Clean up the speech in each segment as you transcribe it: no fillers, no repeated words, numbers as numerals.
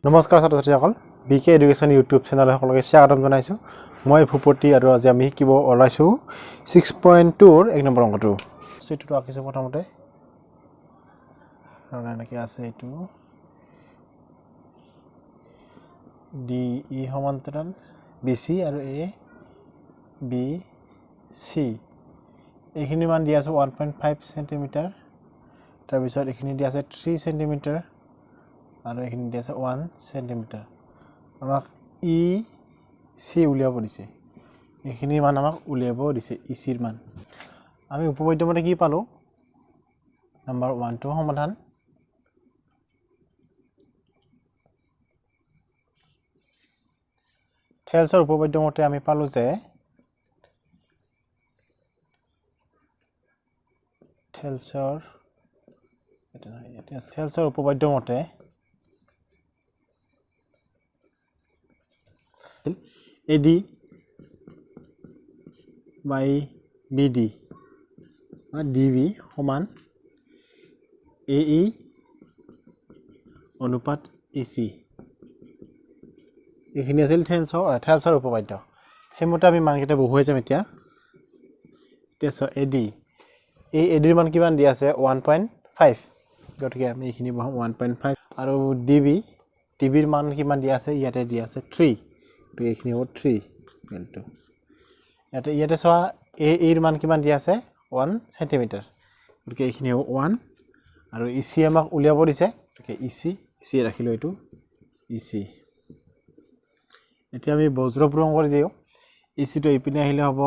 নমস্কাৰ ছাত্ৰ-ছাত্ৰীসকল বিকে এডুকেশ্যন ইউটিউব চেনেলৰ সকলোকে স্বাগতম জনাইছো মই ভূপতি আৰু আজি আমি শিকিব ওলাইছো 6.2 ৰ 1 নম্বৰ অংকটো সেটো আকিছো প্ৰথমতে আৰু এনেকৈ আছে এটো ডি ই সমান্তৰাল BC আৰু A BC এইখিনি মান দিয়া আছে 1.5 cm তাৰ পিছত এইখিনি দিয়া আছে 3 cm আৰু এইখিনি দিয়া আছে 1 cm আমাক EC উলিয়াব দিছে এইখিনি মান আমাক উলিয়াব দিছে EC ৰ মান আমি উপপাদ্যমতে কি পালো নাম্বাৰ 1 টো সমাধান থেলছৰ উপপাদ্যমতে আমি পালো যে থেলছৰ উপপাদ্যমতে AD by BD বা DB সমান AE অনুপাত EC এইখিনি আছিল থেলছৰ উপপাদ্য হেমতে আমি মানকেইটা বহুৱাই যাম এতিয়া তেছ AD এই AD ৰ মান কিমান দিয়া আছে 1.5 গতিকে আমি এইখিনি বহাম 1.5 আৰু DB ৰ মান কিমান দিয়া আছে ইয়াতে দিয়া আছে 3 তো এইখিনি হ'ব 3 ইনটু ইয়াতে সোয়া A ৰ মান কিমান দিয়া আছে 1 cm গতিকে এইখিনি হ'ব 1 আৰু EC আমাক উলিয়াব দিছে গতিকে EC ৰাখিলো এটো EC এতিয়া আমি বজ্ৰ পূৰণ কৰি দিও EC টো ইপিনে আহিলে হ'ব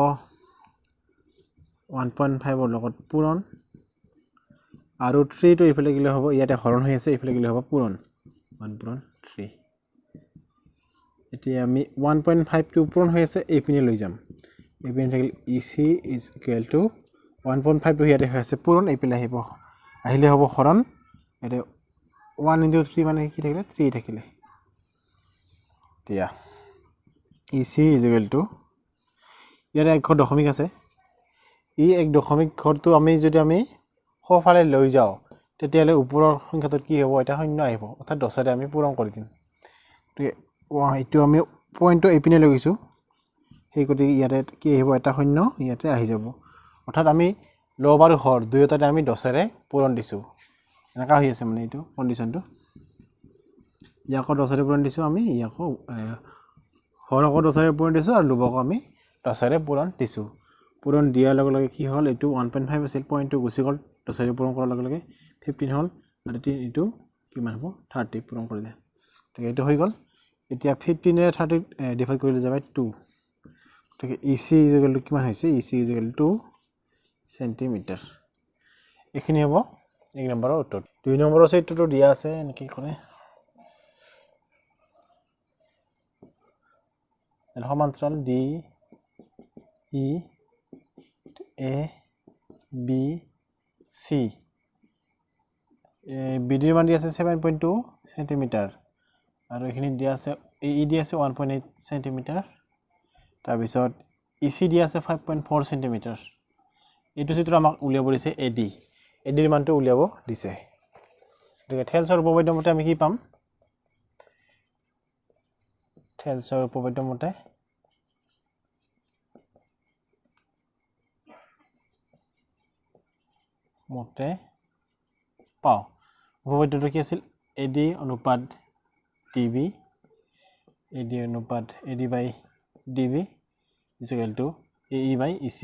1.5 ৰ লগত পূৰণ আৰু 3 টো ইফালে গলে হ'ব ইয়াতে হৰণ হৈ আছে ইফালে গলে হ'ব পূৰণ 1 পূৰণ 3 এতিয়া আমি 1.5 টো পূৰণ হৈ আছে এইপিনে লৈ যাম এইপিনে থাকিল EC is equal to 1.5 টো ইয়াতে হৈ আছে পূৰণ এইপিনে আহিলে হ'ব হৰণ এতে 1 into 3 মানে কি থাকিলে 3 থাকিলে দিয়া EC is equal to ইয়াতে এক দশমিক আছে ই এক দশমিক ঘৰটো আমি যদি আমি সোঁফালে লৈ যাও তেতিয়ালে ওপৰৰ সংখ্যাটো কি হ'ব এটা শূন্য আহিব অৰ্থাৎ 10 ৰে আমি পূৰণ কৰি দিম তো এইটো আমি পইণ্টটো এপিনে লৈ গৈছো সেই গতি ইয়াতে কি আহিব এটা শূন্য ইয়াতে আহি যাব অৰ্থাৎ আমি লব আৰু হৰ দুয়োটাতে আমি 10 ৰে পূৰণ দিছো এনেকা হৈ আছে মানে এইটো কন্ডিশনটো ইয়াকো 10 ৰে পূৰণ দিছো আমি ইয়াকো হৰকো 10 ৰে পূৰণ দিছো আৰু লবকো আমি 10 ৰে পূৰণ দিছো পূৰণ দিয়াৰ লগে লগে কি হল এইটো 1.5 আছিল পইণ্টটো গুছি গল 10 ৰে পূৰণ কৰাৰ লগে লগে 15 হল আৰু এইটো কিমান হ'ব 30 পূৰণ কৰিলে তো এইটো হৈ গল এতিয়া 15 ৰে 30 ডিভাইড কৰিলে যাবে 2 গতিকে EC ইকুৱেল টু কিমান হৈছে EC ইকুৱেল টু 2 সেন্টিমিটাৰ এইখিনি হ'ব 1 নম্বৰৰ উত্তৰ 2 নম্বৰৰ চিত্ৰটো দিয়া আছে এনেকৈ কৰে সমান্তৰাল D E A B C BD ৰ মান দিয়া আছে 7.2 সেন্টিমিটাৰ আৰু এখিনি দিয়া আছে AE দিয়া আছে 1.8 সেন্টিমিটাৰ তাৰ পিছত EC দিয়া আছে 5.4 সেন্টিমিটাৰ এইটো চিত্ৰ আমাক উলিয়াব দিছে AD ৰ মানটো উলিয়াব দিছে গতিকে থেলছৰ উপপাদ্য মতে আমি কি পাম থেলছৰ উপপাদ্য মতে পাও উপপাদ্যটো কি আছিল AD অনুপাত DB AD অনুপাত AD by DB is equal to AE by EC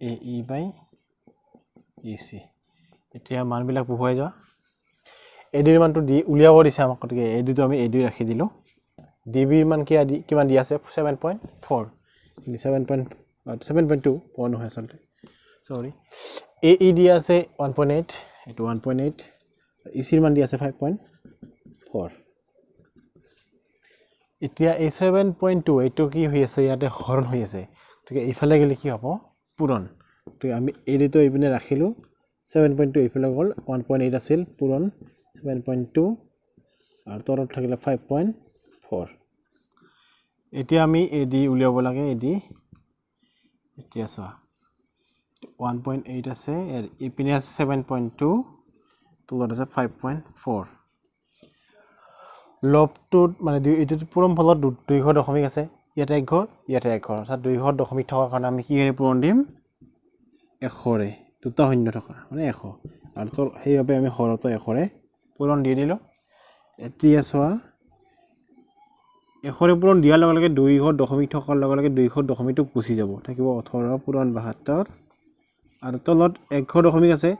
AE by EC এতিয়া মানবিলাক বহুৱাই যা AD ৰ মানটো দি উলিয়াব দিছে আমাক গতিকে AD টো আমি AD ৰাখি দিলো DB ৰ মান কিমান দি আছে 7.4 7.2 পন হয় আসলে সৰি AE দি আছে 1.8 এটো 1.8 EC ৰ মান দি আছে 5.4 এতিয়া এই 7.2 এটো কি হৈ আছে ইয়াতে হৰণ হৈ আছে ঠিক ইফালে গলে কি হ'ব পূৰণ তো আমি AD তো ইপিনে ৰাখিলো 7.2 ইফালে গল 1.8 আছিল পূৰণ 7.2 আৰু তলত থাকিলে 5.4 এতিয়া আমি AD উলিয়াব লাগে AD এতিয়া চোৱা 1.8 আছে এর ইপিনে আছে 7.2 তো আছে 5.4 লবটোত মানে এইটো পূৰণ ফলত 2 ঘৰ দশমিক আছে ইয়াতে 1 ঘৰ ইয়াতে 1 ঘৰ অৰ্থাৎ 2 ঘৰ দশমিক থকাৰ কাৰণে আমি কি হেৰি পূৰণ দিম 100 ৰে দুটা শূন্য থকা মানে 100 আৰু তো সেইভাবে আমি হৰতো 100 ৰে পূৰণ দি দিলো এতিয়া চোৱা 100 ৰে পূৰণ দিয়াৰ লগে লগে 2 ঘৰ দশমিক থকাৰ লগে লগে 2 ঘৰ দশমিকটো গুচি যাব থাকিব 18 পূৰণ 72 আৰু তলত 1 ঘৰ দশমিক আছে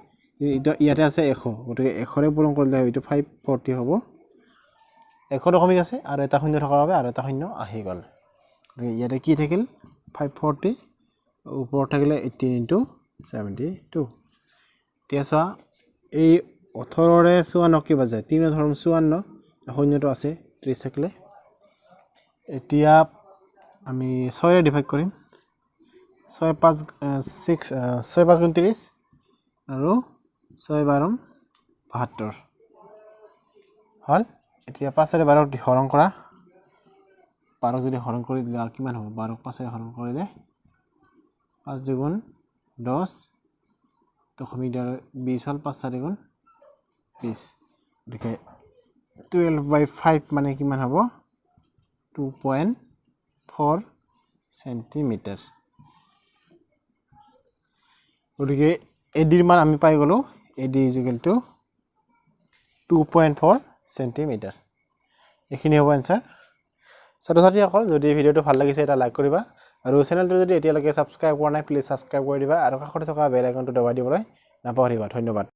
ইয়াতে আছে 100 গতিকে 100 ৰে পূৰণ কৰিলে এইটো 540 হ'ব 100 দশমিক আছে আৰু এটা শূন্য থকাৰ বাবে আৰু এটা শূন্য আহি গল গতিকে ইয়াতে কি থাকিল 540 ওপৰত থাকিলে 18 * 72 এতিয়া চোৱা এই 18 ৰে 54 কি বাজে 3 ধৰম 54 শূন্যটো আছে 30 থাকিলে এতিয়া আমি 6 ৰে ডিভাইড কৰিম 6 5 6 6 5 গুণ 30 আৰু 6 12 72 হল এতিয়া 5 ৰে 12 হৰণ কৰা 12 যদি হৰণ কৰি দিলে আৰু কিমান হ'ব 12 5 ৰে হৰণ কৰিলে 5 দুগুণ 10 দশমিক 20 হল 5 4 গুণ 20 গতিকে 12/5 মানে কিমান হ'ব 2.4 সেন্টিমিটার গতিকে এডিৰ মান আমি পাই গলো এডি = 2.4 সেন্টিমিটাৰ এখিনি হ'ব आंसर ছাত্ৰছাত্ৰীসকল যদি ভিডিওটো ভাল লাগিছে এটা লাইক কৰিবা আৰু চেনেলটো যদি এতিয়ালৈকে সাবস্ক্ৰাইব কৰা নাই প্লিজ সাবস্ক্ৰাইব কৰি দিবা আৰু কাষতে থকা বেল আইকনটো দবাই দিবলৈ নাপাহৰিবা ধন্যবাদ